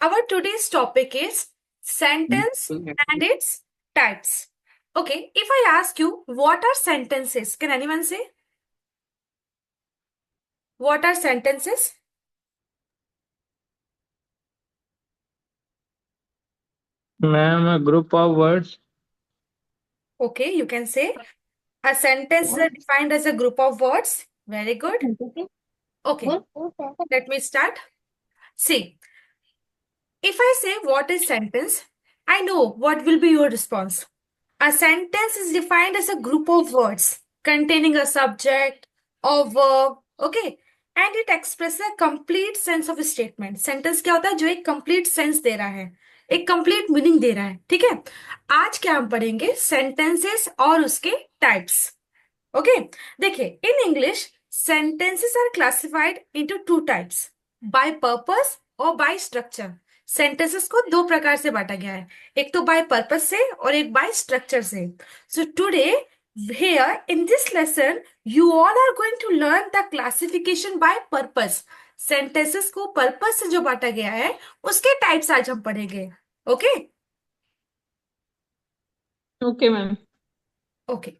Our today's topic is sentence and its types. Okay, if I ask you, what are sentences? Can anyone say? What are sentences? Ma'am, a group of words. Okay, you can say a sentence is defined as a group of words. Very good. Okay, let me start. See, if I say what is sentence, I know what will be your response. A sentence is defined as a group of words containing a subject or verb, okay? And it expresses a complete sense of a statement. Sentence क्या होता है? जो एक complete sense दे रहा है, एक complete meaning दे रहा है, ठीक है? आज क्या हम पढ़ेंगे? Sentences और उसके types. ओके देखिए in English sentences are classified into two types, by purpose और by structure. sentences को दो प्रकार से बांटा गया है, एक तो by purpose से और एक by structure से. So today here in this lesson you all are going to learn the classification by purpose. sentences को purpose से जो बांटा गया है उसके types आज हम पढ़ेंगे. Okay Okay, ma'am. Okay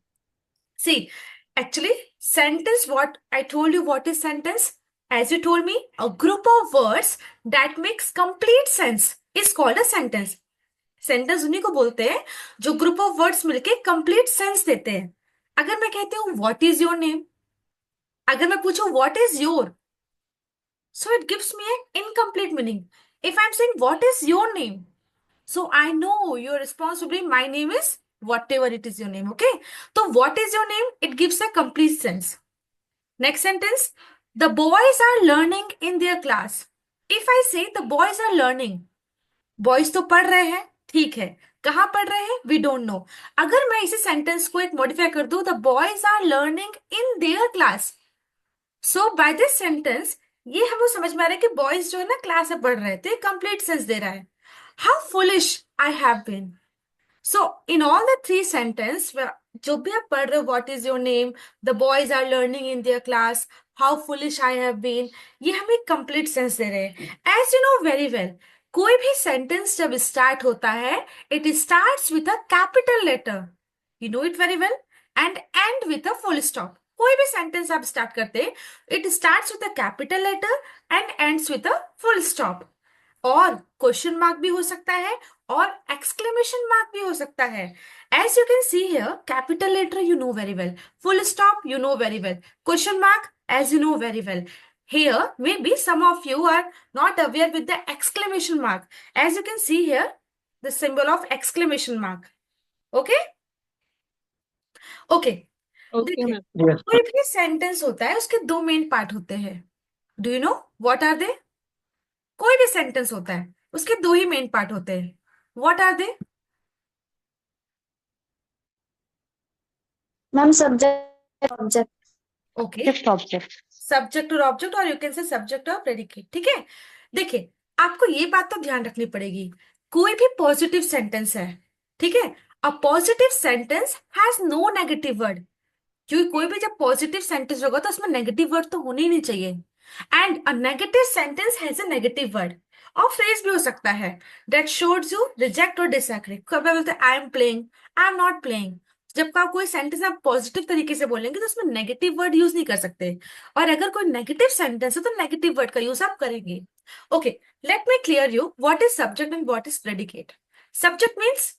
See, actually, sentence, what I told you, what is sentence? As you told me, a group of words that makes complete sense is called a sentence. Sentence उन्हीं को बोलते हैं जो group of words मिलके complete sense देते हैं. अगर मैं कहती हूँ what is your name, अगर मैं पूछूं what is your, so it gives me an incomplete meaning. If I'm saying what is your name, so I know your response will be my name is whatever it is your name. Okay, so what is your name? It gives a complete sense. Next sentence, the boys are learning in their class. If I say the boys are learning, boys तो पढ़ रहे हैं, ठीक है, कहाँ पढ़ रहे हैं we don't know. अगर मैं इसी सेंटेंस को एक मॉडिफाई कर दूं, the boys are learning in their class. So by this sentence ये हमको समझ में आ रहा है कि बॉयज जो है ना क्लास में पढ़ रहे थे, कंप्लीट सेंस दे रहा है. How foolish I have been. So in all the three sentences, जो भी आप पढ़ रहे हो, what is your name, the boys are learning in their class, how foolish I have been, ये हमें कंप्लीट सेंस दे रहे हैं. As you know very well, कोई भी सेंटेंस जब स्टार्ट होता है, it starts with a capital letter. You know it very well. And end with a full stop. कोई भी सेंटेंस आप स्टार्ट करते हैं, it starts with a capital letter and ends with a full stop. और question mark भी हो सकता है और एक्सक्लेमेशन मार्क भी हो सकता है. As you can see here, capital letter you know very well, full stop you know very well, question mark as you know very well. Here maybe some of you are not aware with the exclamation mark. As you can see here, the symbol of exclamation mark. Okay, okay. Okay, देखिए ma'am. Yes. कोई भी sentence होता है उसके दो main part होते हैं. Do you know what are they? कोई भी सेंटेंस होता है उसके दो ही मेन पार्ट होते हैं. What are they? Ma'am subject object. Okay, object. Subject और ऑब्जेक्ट, और यू कैन से सब्जेक्ट और प्रेडिकेट. ठीक है, देखिए आपको ये बात तो ध्यान रखनी पड़ेगी, कोई भी पॉजिटिव सेंटेंस है, ठीक है, a positive sentence has no negative word. क्योंकि कोई भी जब पॉजिटिव सेंटेंस होगा तो उसमें नेगेटिव वर्ड तो होने ही नहीं चाहिए. And a negative sentence has a negative word. और फ्रेज भी हो सकता है दैट शोज यू रिजेक्ट और डिसएग्री. कभी बोलते हैं I am playing, I am not playing. जब का कोई सेंटेंस आप पॉजिटिव तरीके से बोलेंगे तो उसमें नेगेटिव वर्ड यूज नहीं कर सकते. और अगर कोई नेगेटिव सेंटेंस है तो नेगेटिव वर्ड का यूज आप करेंगे. Okay, let me clear you what is subject and what is predicate. Subject means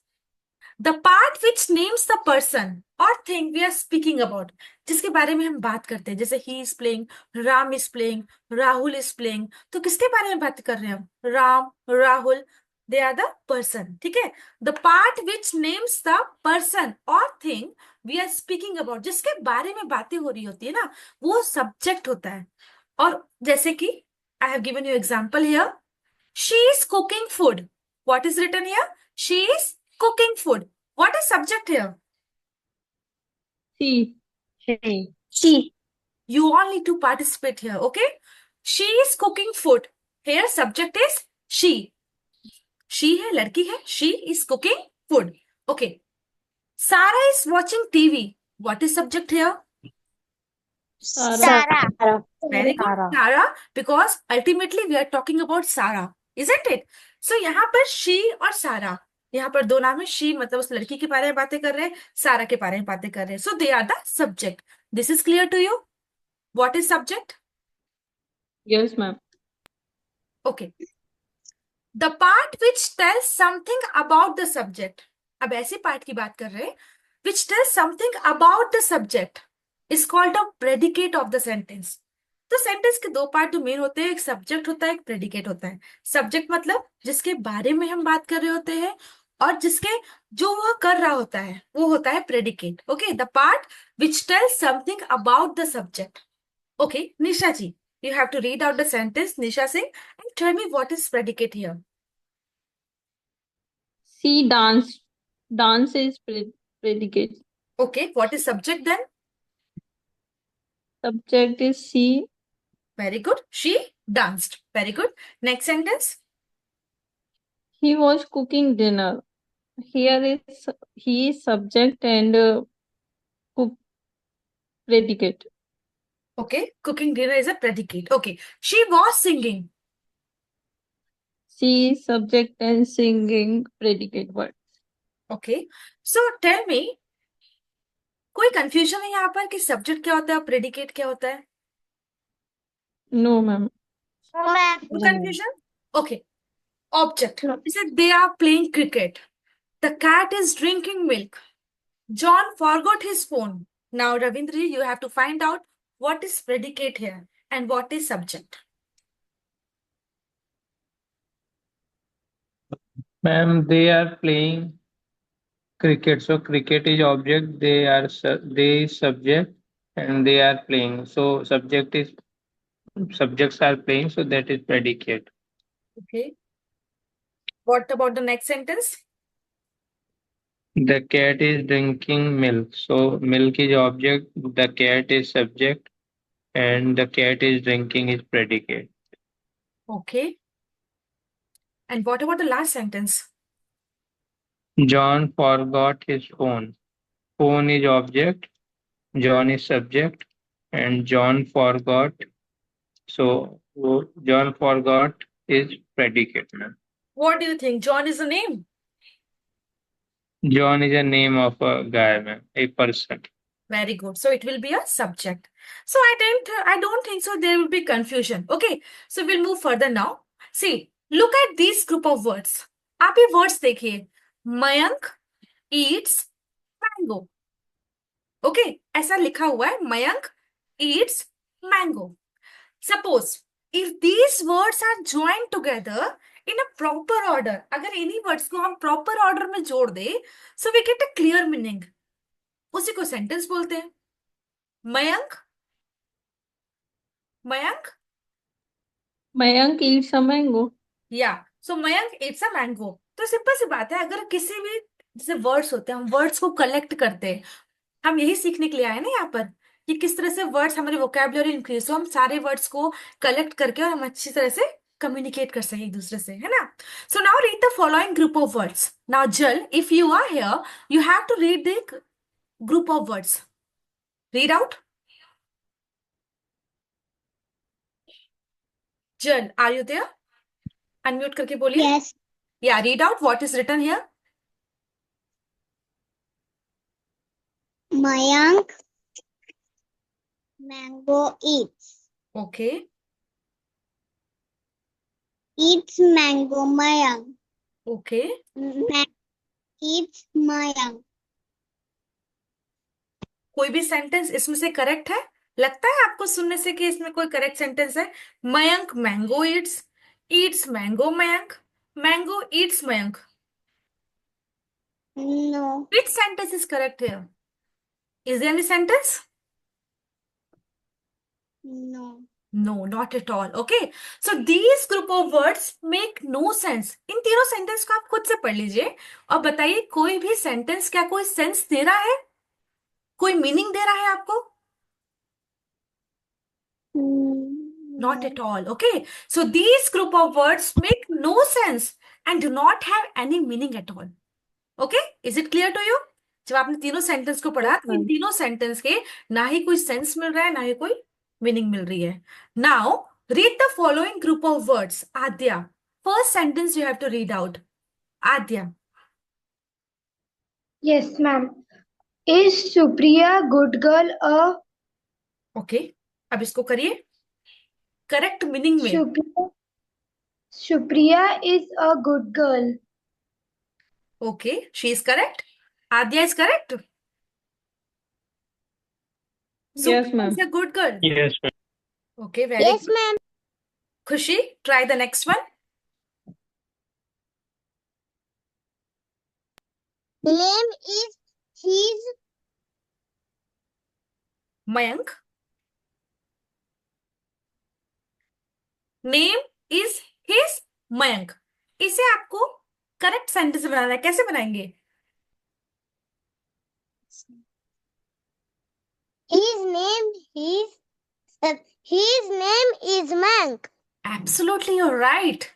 the part which names the person और thing we are speaking about, जिसके बारे में हम बात करते हैं. जैसे he is playing, Ram is playing, Rahul is playing. तो किसके बारे में बात कर रहे हैं हम? Ram, Rahul, they are the person. ठीक है, the part which names the person और thing we are speaking about, जिसके बारे में बातें हो रही होती है ना, वो सब्जेक्ट होता है. और जैसे कि I have given you example here, she is cooking food. What is written here? She is cooking food. What is subject here? She. She. You all need to participate here, okay? She is cooking food. Here subject is she. She है, लड़की है. She is cooking food. Okay. Sarah is watching TV. What is subject here? सारा. Very good, Sarah, because ultimately we are talking about Sarah, isn't it? सो यहाँ पर she और सारा, यहाँ पर दो नाम है। शी मतलब उस लड़की के बारे में बातें कर रहे हैं, सारा के बारे में बातें कर रहे हैं। So they are the subject. This is clear to you? What is subject? Yes, ma'am. Okay. The part which tells something about the subject. अब ऐसे पार्ट की बात कर रहे हैं which tells something about the subject is called a predicate of the sentence. तो sentence के दो पार्ट जो मेन होते हैं, एक सब्जेक्ट होता है, एक प्रेडिकेट होता है। सब्जेक्ट मतलब जिसके बारे में हम बात कर रहे होते हैं, और जिसके जो वह कर रहा होता है वो होता है predicate. Okay, the part which tells something about the subject. Okay, Nisha ji, you have to read out the sentence, Nisha Singh, and tell me what is predicate here. She danced. Dance is predicate. Okay, what is subject then? Subject is she. Very good. She danced. Very good. Next sentence. He was cooking dinner. Here is he is subject and cook predicate. Okay, cooking dinner is a predicate. Okay, she was singing. She is subject and singing predicate word. Okay, so tell me, कोई confusion है यहाँ पर कि subject क्या होता है और predicate क्या होता है? No, ma'am. No confusion? Okay, object. He said they are playing cricket. The cat is drinking milk. John forgot his phone. Now, Ravindra, you have to find out what is predicate here and what is subject. Ma'am, they are playing cricket. So cricket is object. They is subject and they are playing. So subjects are playing. So that is predicate. Okay. What about the next sentence? The cat is drinking milk. So milk is object. The cat is subject, and the cat is drinking is predicate. Okay. And what about the last sentence? John forgot his phone. Phone is object. John is subject, and John forgot. So John forgot is predicate. Ma'am. What do you think? John is a name? John is a name of a guy, ma'am, a person. Very good. So it will be a subject. So I don't think so there will be confusion. Okay. So we'll move further now. See, look at this group of words. आप ये words देखिए. Mayank eats mango. Okay. ऐसा लिखा हुआ है, Mayank eats mango. Suppose if these words are joined together in a proper order, अगर इन्हीं words को हम proper order में जोड़ दे, so we get a clear meaning. उसी को sentence बोलते हैं. Mayank Mayank Mayank eats a mango. या सो मयंक इट्स अ मैंगो. तो सिंपल सी बात है, अगर किसी भी जैसे वर्ड्स होते हैं, हम वर्ड्स को कलेक्ट करते हैं. हम यही सीखने के लिए आए ना यहाँ पर कि किस तरह से वर्ड्स हमारे वोकैबुलरी इंक्रीज हो, हम सारे वर्ड्स को कलेक्ट करके और हम अच्छी तरह से कम्युनिकेट कर सके एक दूसरे से, है ना. So now read the following group of words. Now Jal, if you are here, you have to read the group of words. Read out. Jal, are you there? Unmute करके बोलिए. Yes. या read out what is written here. Mayank mango eats. Okay. Eats mango Mayank. Okay. Eats Mayank. कोई भी sentence इसमें से correct है? लगता है आपको सुनने से कि इसमें कोई करेक्ट सेंटेंस है? Mayank mango Yeats mango Mayank, mango Yeats Mayank. No. Which sentence is correct here? Is there any sentence? No. No, not at all. Okay. So these group of words make no sense. इन तीनों sentence को आप खुद से पढ़ लीजिए और बताइए कोई भी सेंटेंस क्या कोई सेंस दे रहा है, कोई मीनिंग दे रहा है आपको? Not at all. Okay. So these group of words make no sense and do not have any meaning at all. Okay. Is it clear to you? जब आपने तीनों सेंटेंस को पढ़ा तो इन तीनों सेंटेंस के ना ही कोई सेंस मिल रहा है ना ही कोई मीनिंग मिल रही है. Now read the following group of words. Aadya, first sentence you have to read out. Adya. Yes, ma'am. Is Supriya good girl a Okay, अब इसको करिए करेक्ट मीनिंग में. Supriya is a good girl. Okay, she is correct. Adya is correct. Yes, Supriya ma'am. is a good girl. Yes, ma'am. Okay, very Yes, good. ma'am. Khushi, try the next one. Name is his Mayank. Name is his Mayank. इसे आपको correct sentence बनाना है. कैसे बनाएंगे? his name is Mank. Absolutely, you're right.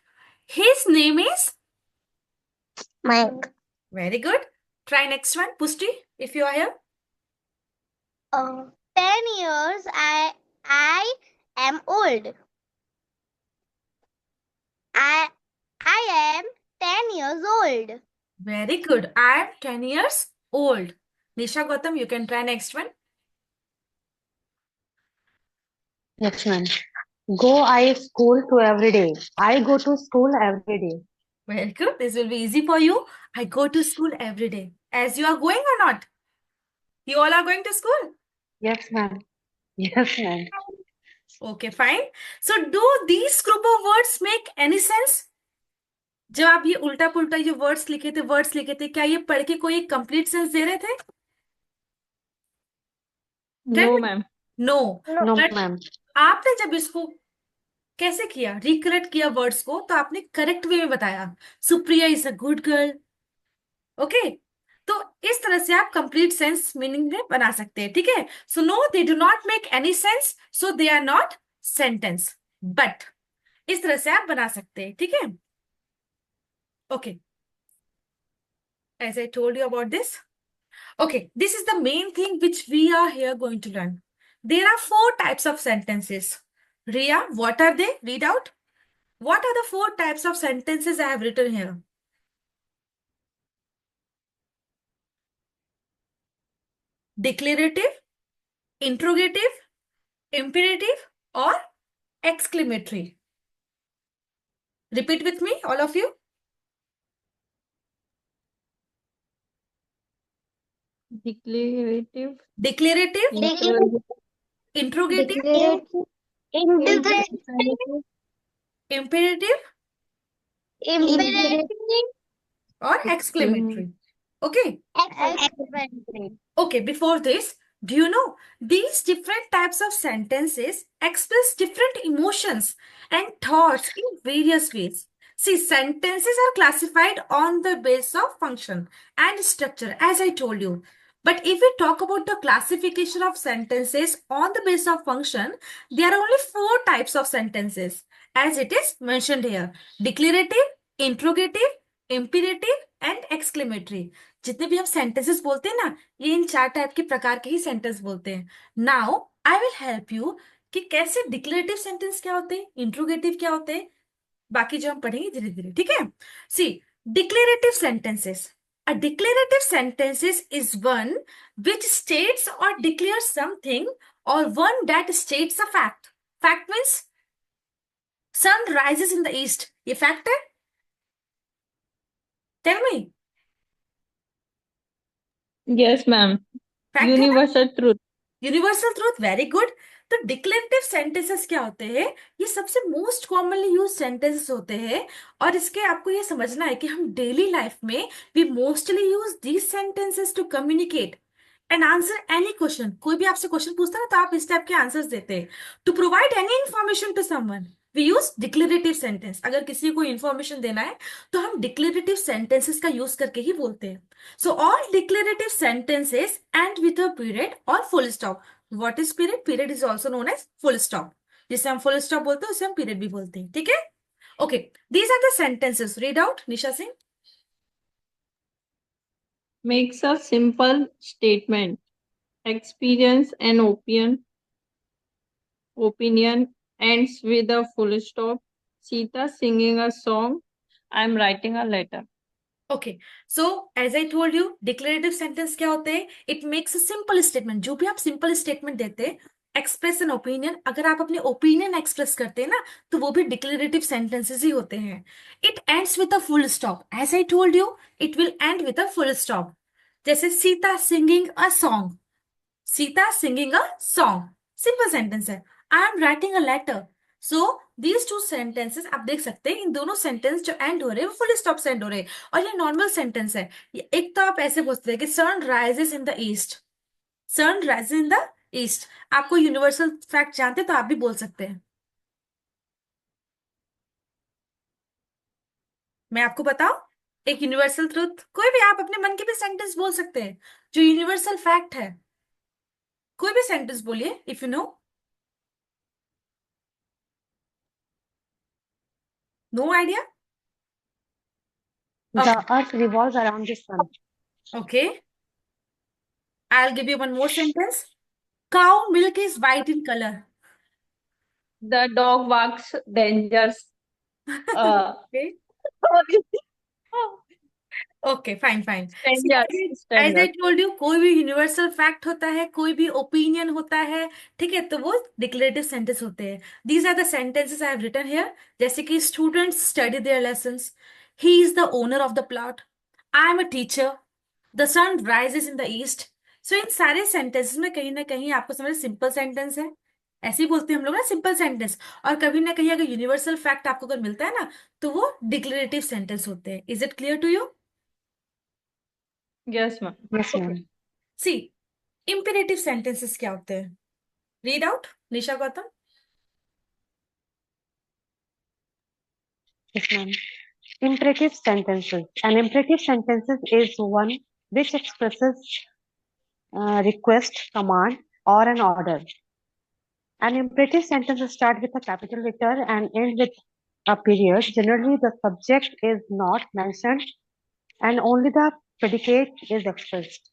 His name is Mank. very good. Try next one. Pushti, if you are here. 10 years I am old. I am 10 years old. Very good. I am 10 years old. Nisha Gautam, you can try next one. Yes, ma'am. Go I school to every day. I go to school every day. Very good. This will be easy for you. I go to school every day. As you are going or not? You all are going to school? Yes, ma'am. Yes, ma'am. Okay, fine. So, do these group of words make any sense? जब आप ये उल्टा पुल्टा जो words लिखे थे क्या ये पढ़ के कोई कंप्लीट सेंस दे रहे थे? No, ma'am. No. No, but ma'am. आपने जब इसको कैसे किया, रिकलेक्ट किया वर्ड्स को, तो आपने करेक्ट वे में बताया. Supriya is a good girl. Okay, तो इस तरह से आप कंप्लीट सेंस मीनिंग में बना सकते हैं. ठीक है. So no, they do not make any sense, so they are not sentence. But इस तरह से आप बना सकते हैं. ठीक है. Okay, as I told you about this. Okay, this is the main thing which we are here going to learn. There are 4 types of sentences. Ria, what are they? Read out. What are the 4 types of sentences I have written here? Declarative, interrogative, imperative, or exclamatory. Repeat with me, all of you. Declarative. Declarative, interrogative, imperative, or exclamatory. Okay. Okay, before this, do you know these different types of sentences express different emotions and thoughts in various ways? See, sentences are classified on the basis of function and structure, as I told you. But if we talk about the classification of sentences on the basis of function, there are only 4 types of sentences, as it is mentioned here: declarative, interrogative, imperative, and exclamatory. जितने भी हम sentences बोलते हैं ना, ये इन 4 type के प्रकार के ही सेंटेंस बोलते हैं. Now I will help you कि कैसे डिक्लेरेटिव सेंटेंस क्या होते हैं, इंट्रोगेटिव क्या होते हैं, बाकी जो हम पढ़ेंगे धीरे धीरे. ठीक है. See, declarative sentences. A declarative sentences is one which states or declares something, or one that states a fact. Fact means sun rises in the east. ये fact है? Tell me. Yes, ma'am. Fact है ना? Universal truth. Universal truth. Very good. तो declarative sentences क्या होते हैं? ये सबसे मोस्ट कॉमनली यूज सेंटेंसेस होते हैं, और इसके आपको ये समझना है कि हम डेली लाइफ में we mostly use these sentences to communicate and answer any question. कोई भी आपसे क्वेश्चन पूछता है ना, तो आप इस टाइप के आंसर्स देते हैं. To provide any information to someone we use declarative sentence. अगर किसी को इंफॉर्मेशन देना है तो हम डिक्लेरेटिव सेंटेंसेस का यूज करके ही बोलते हैं. So all declarative sentences end with a period or full stop. What is period? Period is also known as full stop. जिसे हम full stop बोलते हैं उसे हम period भी बोलते हैं. ठीक है? Okay. These are the sentences. Read out, Nisha Singh. Makes a simple statement. Experience and opinion ends with a full stop. Sita singing a song. I'm writing a letter. Okay, so as I told you declarative sentence क्या होते हैं? It makes a simple statement. जो भी आप simple statement देते हैं, express an opinion, अगर आप अपने ओपिनियन एक्सप्रेस करते हैं ना, तो वो भी डिक्लेरेटिव सेंटेंसेस ही होते हैं। It ends with a full stop. As I told you, it will end with a full stop. जैसे Sita singing a song, Sita singing a song, simple sentence है। I am writing a letter. So these two sentences आप देख सकते हैं, इन दोनों sentence जो and हो रहे हैं वो फुल स्टॉप से एंड हो रहे हैं, और ये नॉर्मल सेंटेंस है। एक तो आप ऐसे बोलते हैं कि sun rises in the east, sun rises in the east. आपको यूनिवर्सल फैक्ट जानते हैं तो आप भी बोल सकते हैं। मैं आपको बताऊं एक यूनिवर्सल ट्रूथ, कोई भी आप अपने मन के भी सेंटेंस बोल सकते हैं जो यूनिवर्सल फैक्ट है। कोई भी सेंटेंस बोलिए if you know. No idea? The earth revolves around the sun. Okay, I'll give you one more sentence. Cow milk is white in color. The dog walks dangers. Okay, Sorry. okay, fine, fine. See, Strangers. as I Strangers. told you, कोई भी universal fact होता है, कोई भी opinion होता है, ठीक है, तो वो डिक्लेरेटिव सेंटेंस होते हैं। These are the sentences I have written here. जैसे कि students study their lessons, he is the owner of the plot, I am a teacher, the sun rises in the east. So in सारे sentences में कहीं ना कहीं आपको समझ simple sentence है, ऐसे ही बोलते हैं हम लोग ना सिंपल सेंटेंस। और कभी ना कहीं अगर यूनिवर्सल फैक्ट आपको अगर मिलता है ना, तो वो डिक्लेरेटिव सेंटेंस होते हैं। Is it clear to you? Yes, ma'am. Yes, ma'am. See, imperative sentences क्या होते हैं? Read out, Nisha Gautam. Yes, ma'am. Imperative sentences. An imperative sentence is one which expresses request, command, or an order. An imperative sentence starts with a capital letter and ends with a period. Generally, the subject is not mentioned and only the predicate is expressed.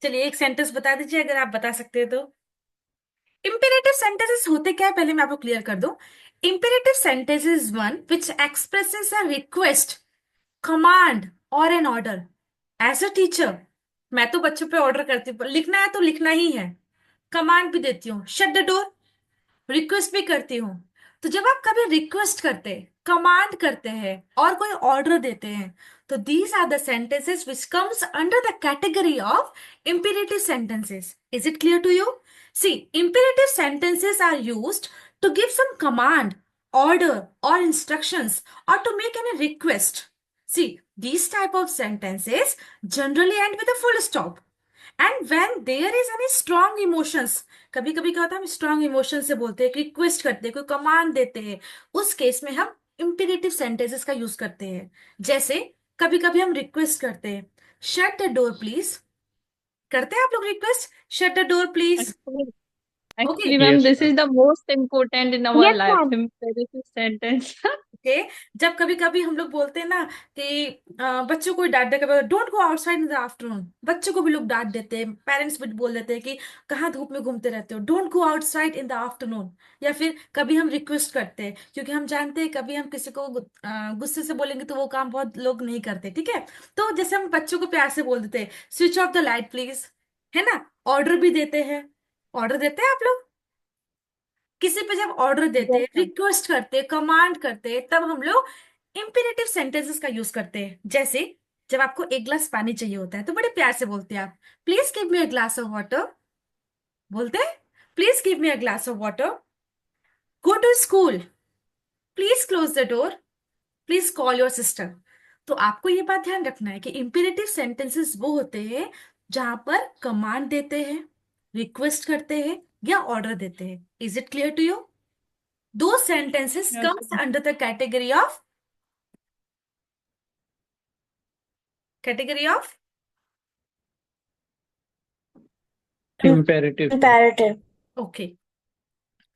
चलिए एक sentence बता दीजिए अगर आप बता सकते हैं तो। इंपेरेटिव सेंटेंसेस होते क्या है पहले मैं आपको क्लियर कर दूं। Imperative sentence is one which expresses a request, command और an order. As a teacher मैं तो बच्चों पे ऑर्डर करती हूँ, लिखना है तो लिखना ही है, कमांड भी देती हूँ, शट द डोर, रिक्वेस्ट भी करती हूँ। तो जब आप कभी रिक्वेस्ट करते, कमांड करते हैं और कोई ऑर्डर देते हैं, तो these are the sentences which comes under the category of imperative sentences. Is it clear to you? See, imperative sentences are used to give some command, order or instructions, or to make any request. See, these type of sentences generally end with a full stop. And when there is any strong emotions, कभी कभी क्या होता है हम strong emotion से बोलते हैं, request करते हैं, कोई कमांड देते हैं, उस केस में हम इंपेरेटिव सेंटेंसेस का यूज करते हैं। जैसे कभी कभी हम रिक्वेस्ट करते हैं, शट द डोर प्लीज। करते हैं आप लोग request, shut the door please? Actually, okay, actually, ma'am, Yes, this ma'am. is the most important in our Yes, life. ma'am. Imperative sentence. Okay. जब कभी कभी हम लोग बोलते हैं ना कि बच्चों को डांट दे, don't go outside in the afternoon, बच्चों को भी लोग डांट देते हैं, पेरेंट्स भी बोल देते हैं कि कहाँ धूप में घूमते रहते हो, don't go outside in the afternoon. या फिर कभी हम रिक्वेस्ट करते हैं क्योंकि हम जानते हैं कभी हम किसी को गुस्से से बोलेंगे तो वो काम बहुत लोग नहीं करते, ठीक है। तो जैसे हम बच्चों को प्यार से बोल देते हैं, switch off the light please, है ना। ऑर्डर भी देते हैं, ऑर्डर देते हैं आप लोग किसी पे जब ऑर्डर देते Yes, हैं, ma'am. रिक्वेस्ट करते हैं, कमांड करते हैं, तब हम लोग इंपेरेटिव सेंटेंसेस का यूज करते हैं। जैसे जब आपको एक ग्लास पानी चाहिए होता है तो बड़े प्यार से बोलते हैं आप, please give me a glass of water. बोलते हैं please give me a glass of water. Go to school, please close the door, please call your sister. तो आपको ये बात ध्यान रखना है कि इंपेरेटिव सेंटेंसेस वो होते हैं जहां पर कमांड देते हैं, रिक्वेस्ट करते हैं या ऑर्डर देते हैं। Is it clear to you? Those sentences Yes, comes ma'am. under the category of Imperative. Imperative. Okay,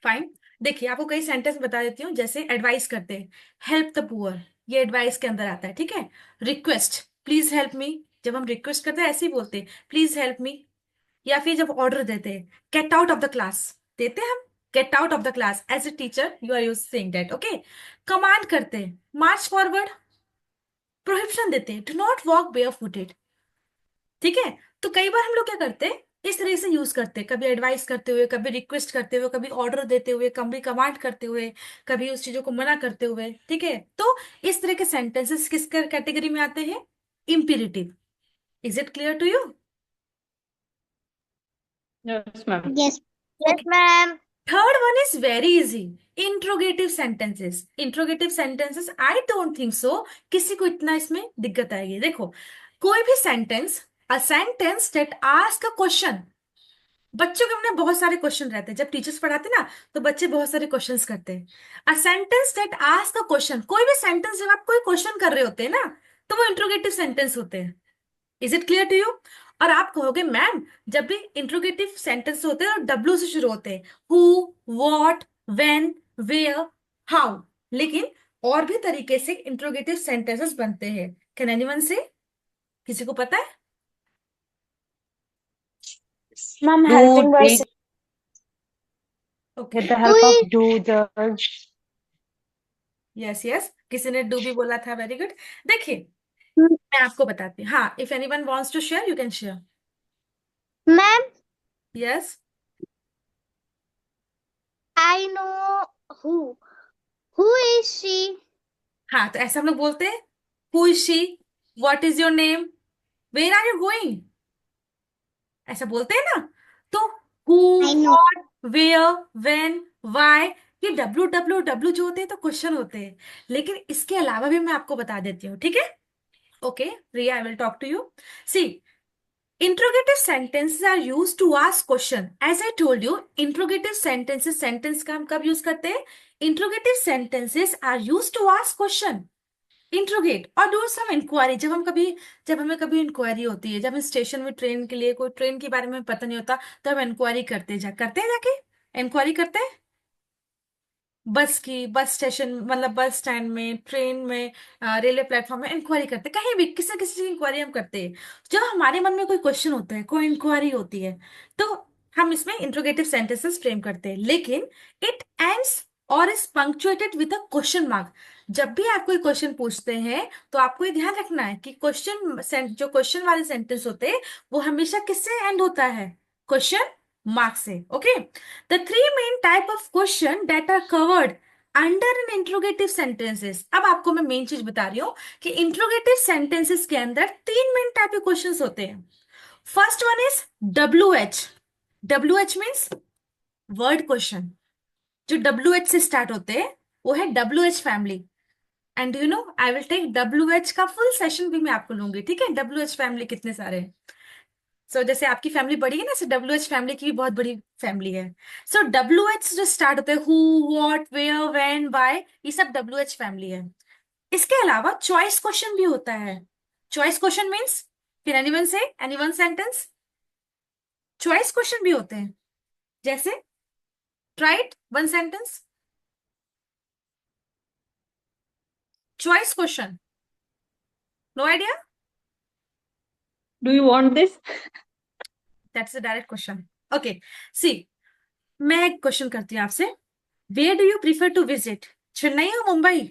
fine. देखिए आपको कई सेंटेंस बता देती हूँ। जैसे एडवाइस करते हैं, हेल्प द पुअर, ये एडवाइस के अंदर आता है, ठीक है। रिक्वेस्ट, प्लीज हेल्प मी, जब हम रिक्वेस्ट करते हैं ऐसे ही बोलते हैं, प्लीज हेल्प मी। या फिर जब ऑर्डर देते हैं, get out of the class, देते हैं हम, get out of the class, as a teacher you are use saying that, okay. Command करते हैं, मार्च फॉरवर्ड। प्रोहिबिशन देते हैं, do not walk bare footed, ठीक है। तो कई बार हम लोग क्या करते हैं, इस तरह से यूज करते हैं, कभी एडवाइस करते हुए, कभी रिक्वेस्ट करते हुए, कभी ऑर्डर देते हुए, कभी कमांड करते हुए, कभी उस चीजों को मना करते हुए, ठीक है। तो इस तरह के सेंटेंसेस किस कैटेगरी में आते हैं? Imperative. Is it clear to you? Yes, ma'am. Yes. Yes, ma'am. Third one is very easy, interrogative sentences. Interrogative sentences I don't think so किसी को इतना इसमें दिक्कत आएगी। देखो, कोई भी sentence, a sentence that ask a question. बच्चों के में बहुत सारे क्वेश्चन रहते हैं, जब टीचर्स पढ़ाते हैं ना तो बच्चे बहुत सारे क्वेश्चंस करते हैं। अ sentence that ask a question, कोई भी सेंटेंस जब आप कोई क्वेश्चन कर रहे होते हैं ना तो वो इंट्रोगेटिव सेंटेंस होते हैं। Is it clear to you? और आप कहोगे मैम, जब भी इंट्रोगेटिव सेंटेंस होते हैं तो डब्ल्यू से शुरू होते हैं, who, what, when, where, how. लेकिन और भी तरीके से इंट्रोगेटिव सेंटेंसेस बनते हैं। कैन एनीवन से? किसी को पता है? Ma'am, Do, helping by did, okay, with the help of do, does. Yes yes, किसी ने डू भी बोला था, वेरी गुड। देखिए, मैं आपको बताती हूँ, हाँ, if anyone wants to share you can share. Ma'am, yes, I know who. Who is she? हाँ, तो ऐसा हम लोग बोलते हैं, who is she, what is your name, where are you going, ऐसा बोलते हैं ना। तो who, I know. What, where, when, why, ये डब्ल्यू डब्ल्यू डब्ल्यू जो होते हैं तो क्वेश्चन होते हैं। लेकिन इसके अलावा भी मैं आपको बता देती हूँ, ठीक है। Okay Riya, I will talk to you. See, interrogative sentences are used to ask question. As I told you, interrogative sentences, sentence का हम कब यूज करते हैं? Interrogative sentences are used to ask question. Interrogate और डू सम इंक्वायरी, जब हमें कभी inquiry होती है, जब हम स्टेशन में ट्रेन के लिए, कोई ट्रेन के बारे में पता नहीं होता, तो हम इंक्वायरी करते हैं जाके इंक्वायरी करते हैं। बस की, बस स्टेशन मतलब बस स्टैंड में, ट्रेन में, रेलवे प्लेटफॉर्म में इंक्वायरी करते हैं, कहीं भी किसी न किसी की इंक्वायरी हम करते हैं। जब हमारे मन में कोई क्वेश्चन होता है, कोई इंक्वायरी होती है, तो हम इसमें इंट्रोगेटिव सेंटेंसेस फ्रेम करते हैं। लेकिन इट एंड्स और is punctuated with a question mark. जब भी आप कोई क्वेश्चन पूछते हैं तो आपको ये ध्यान रखना है कि जो क्वेश्चन वाले सेंटेंस होते हैं वो हमेशा किससे एंड होता है? क्वेश्चन मार्क से, okay. The three main type of question that are covered under an interrogative sentences। अब आपको मैं मेन चीज बता रही हूँ कि इंट्रोगेटिव सेंटेंसेस के अंदर तीन मेन टाइप के क्वेश्चंस होते हैं। First one is WH। WH means word question. जो WH से स्टार्ट होते हैं वो है WH family. And you know I will take WH का फुल सेशन भी मैं आपको लूंगी, ठीक है। WH फैमिली कितने सारे हैं। जैसे आपकी फैमिली बड़ी है ना, सो WH फैमिली की भी बहुत बड़ी फैमिली है। WH जो स्टार्ट होते हैं, who, what, where, when, why, ये सब WH फैमिली है। इसके अलावा चॉइस क्वेश्चन भी होता है। Choice question means, can anyone say anyone sentence? Choice question भी होते हैं, जैसे right one sentence. Choice question, no idea? Do you want this? That's a direct question. Okay see, मैं एक क्वेश्चन करती हूँ आपसे, where do you prefer to visit, Chennai और Mumbai?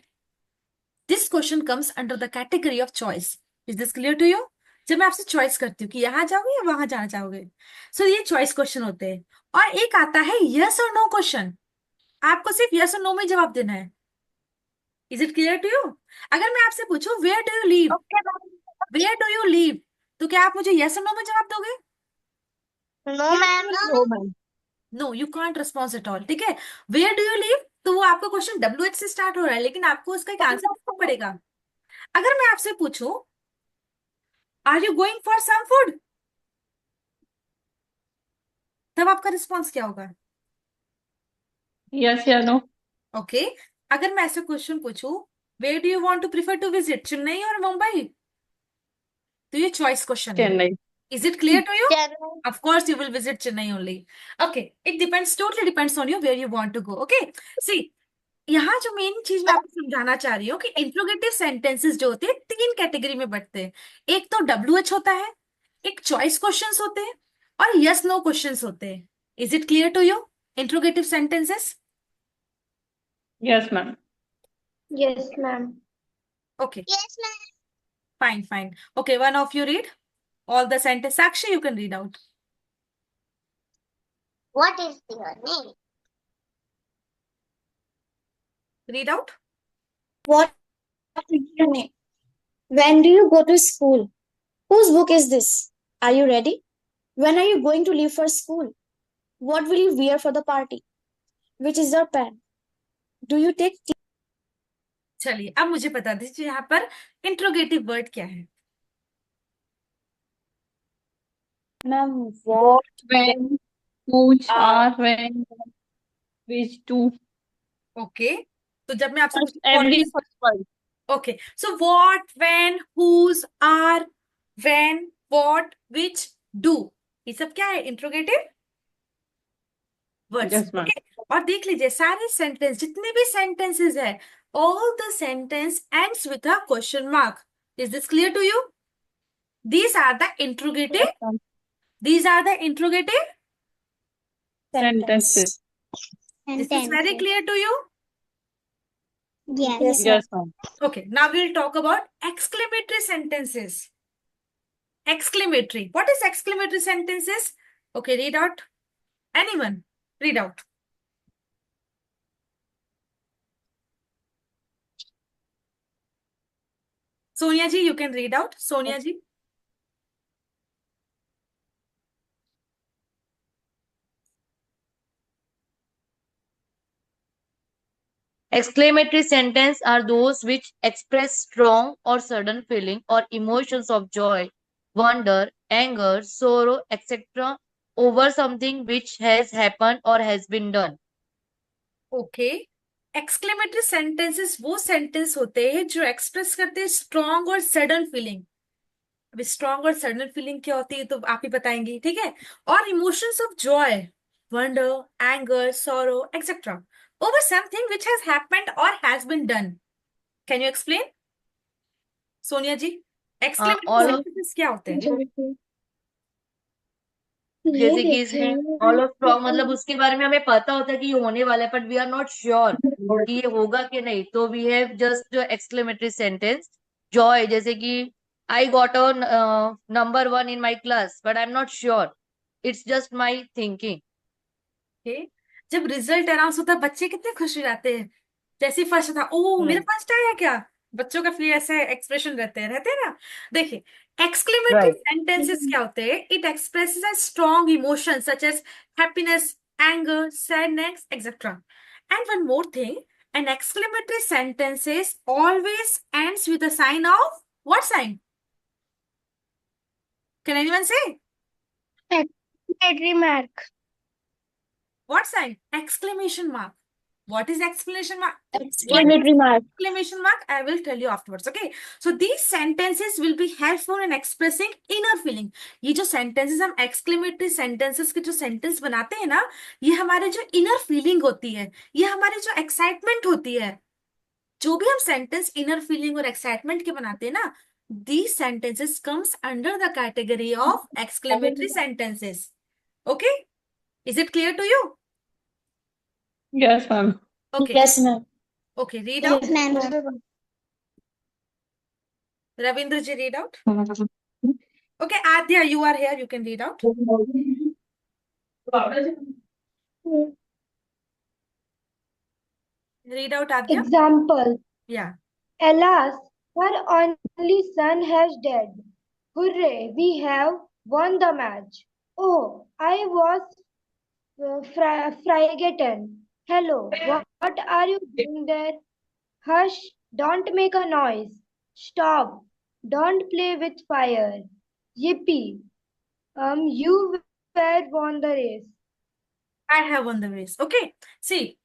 This question comes under the category of choice. Is this clear to you? जब मैं आपसे choice करती हूँ कि यहाँ जाओगे या वहां जाना चाहोगे, सो ये चॉइस क्वेश्चन होते हैं। और एक आता है यस और नो क्वेश्चन, आपको सिर्फ यस और नो में जवाब देना है। Is it clear to you? अगर मैं आपसे पूछूं where do you live, where do you live, तो क्या आप मुझे यस और नो में जवाब दोगे? No, ma'am. No, ma'am. No, you can't response at all, ठीक है। वेयर डू यू लीव, तो वो आपका क्वेश्चन WH से स्टार्ट हो रहा है, लेकिन आपको उसका एक आंसर देना पड़ेगा। अगर मैं आपसे पूछूं are you going for some food, तब आपका रिस्पॉन्स क्या होगा? Yes, yeah, no. ओके अगर मैं ऐसे क्वेश्चन पूछूं, where do you want to prefer to visit, Chennai और मुंबई, तो ये चॉइस क्वेश्चन है। Chennai. Is it clear to you? Chennai. Of course you will visit Chennai only. Okay, it depends, totally depends on you where you want to go. Okay, see, यहाँ जो main चीज मैं आपको समझाना चाह रही हूँ कि इंट्रोगेटिव सेंटेंसेस जो होते हैं तीन कैटेगरी में बंटते हैं। एक तो WH होता है, एक चॉइस क्वेश्चंस होते हैं, और यस नो क्वेश्चंस होते हैं। Is it clear to you? Interrogative sentences? Yes, ma'am. Yes, ma'am. Okay, Yes, ma'am. fine, fine. Okay, one of you read all the sentence. Sakshi, you can read out. What is your name? Read out. What is your name? When do you go to school? Whose book is this? Are you ready? When are you going to leave for school? What will you wear for the party? Which is your pen? Do you take tea? चलिए अब मुझे बता दीजिए यहाँ पर interrogative word क्या है? Ma'am, What, when, which, are, when, which, to. Okay, तो जब मैं आपसे First, पूछूं what every is, first word. okay, so what, when, whose, are, when, what, which, do, ये सब क्या है? Interrogative words. Yes, ma'am. Okay, और देख लीजिए सारे सेंटेंस, जितने भी सेंटेंसेस है, all the sentence ends with a question mark. Is this clear to you? These are the interrogative. Yes, ma'am. These are the interrogative. Sentences. This is very clear to you? Yes. Yes, ma'am. Okay, now we'll talk about exclamatory sentences. Exclamatory. What is exclamatory sentences? Okay, read out. Anyone? Read out. Sonia ji, you can read out. Sonia ji. Exclamatory sentences are those which express strong or sudden feeling or emotions of joy, wonder, anger, sorrow, etc. over something which has happened or has been done. Okay. Exclamatory sentences वो sentence होते हैं जो express करते हैं strong और sudden feeling. अभी strong और sudden feeling क्या होती है तो आप ही बताएंगी, ठीक है? और emotions of Joy, wonder, anger, sorrow etcetera over something which has happened or has been done. Can you explain? Sonia ji, all exclamatory of sentences क्या होते हैं? जैसे कि इसमें ऑल ऑफ स्ट्रॉन्ग मतलब उसके बारे में हमें पता होता है कि ये होने वाला है but we are not sure कि ये होगा कि नहीं, तो we have just exclamatory sentence. Joy जैसे कि I got a number 1 in my class but I am not sure, it's just my thinking. Okay. जब रिजल्ट अनाउंस होता है बच्चे कितने खुश हो जाते हैं. जैसे फर्स्ट था, ओ मेरा फर्स्ट आया क्या, बच्चों का फिर ऐसे एक्सप्रेशन रहते हैं ना. देखिए एक्सक्लेमेटरी राइट. सेंटेंसेस क्या होते हैं? It expresses a strong emotion such as happiness, anger, sadness etcetera. And one more thing, an exclamatory sentences always ends with a sign of what sign? Can anyone say? exclamatory mark. What sign? Exclamation mark. What is exclamation mark? Exclamatory mark. Exclamation mark, I will tell you afterwards. Okay, so these sentences will be helpful in expressing inner feeling. ये जो sentences हम exclamatory sentences के जो sentence बनाते हैं ना, ये हमारे जो inner feeling होती है, ये हमारे जो excitement होती है, जो भी हम sentence inner feeling और excitement के बनाते हैं ना, these sentences comes under the category of exclamatory sentences. Okay, is it clear to you? Yes, ma'am. Okay. Yes, ma'am. Okay, read out. Yes, ma'am. Ravindra ji, read out. Okay, Adya, you are here. You can read out. Read out, Adya. Example. Yeah. Alas, her only son has died. Hooray, we have won the match. Oh, I was frightened. Hello, what are you doing there? Hush, don't make a noise. Stop, don't play with fire. Yippee, you were won the race. I have won the race. Okay. See,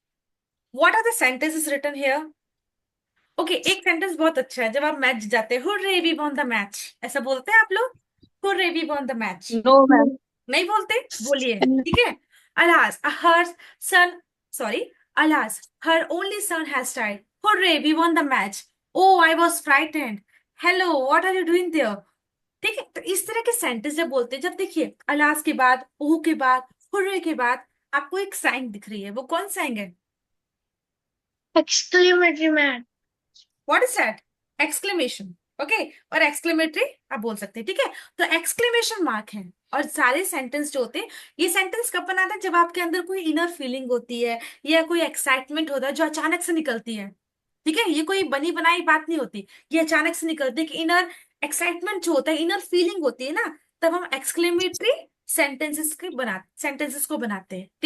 what are the sentences written here? Okay, एक sentence बहुत अच्छा है. जब आप match जाते हैं, Hooray, we won the match. ऐसा बोलते हैं आप लोग? Hooray, we won the match. No, ma'am. नहीं बोलते? बोलिए, ठीक है? Alas, her son, sorry, alas, her only son has died. Hooray, we won the match. Oh, I was frightened. Hello, what are you doing there? ठीक है, तो इस तरह के सेंटेंस जब बोलते हैं, जब देखिए अलास के बाद, ओह के बाद, हुर्रे के बाद आपको एक साइन दिख रही है, वो कौन साइन है? Exclamatory mark. What is that? Exclamation. Okay, और एक्सक्लेमेटरी आप बोल सकते हैं, ठीक है। तो एक्सक्लेमेशन मार्क है। और सारे सेंटेंस जो होते हैं, ये सेंटेंस कब बनाते हैं? जब आपके अंदर कोई इनर फीलिंग होती है या कोई एक्साइटमेंट होता है जो अचानक से निकलती है, ठीक है। ये कोई बनी बनाई बात नहीं होती, ये अचानक से निकलती है कि इनर एक्साइटमेंट जो होता है, इनर फीलिंग होती है ना, तब हम एक्सक्लेमेटरी सेंटेंसेस को बनाते हैं, ठीक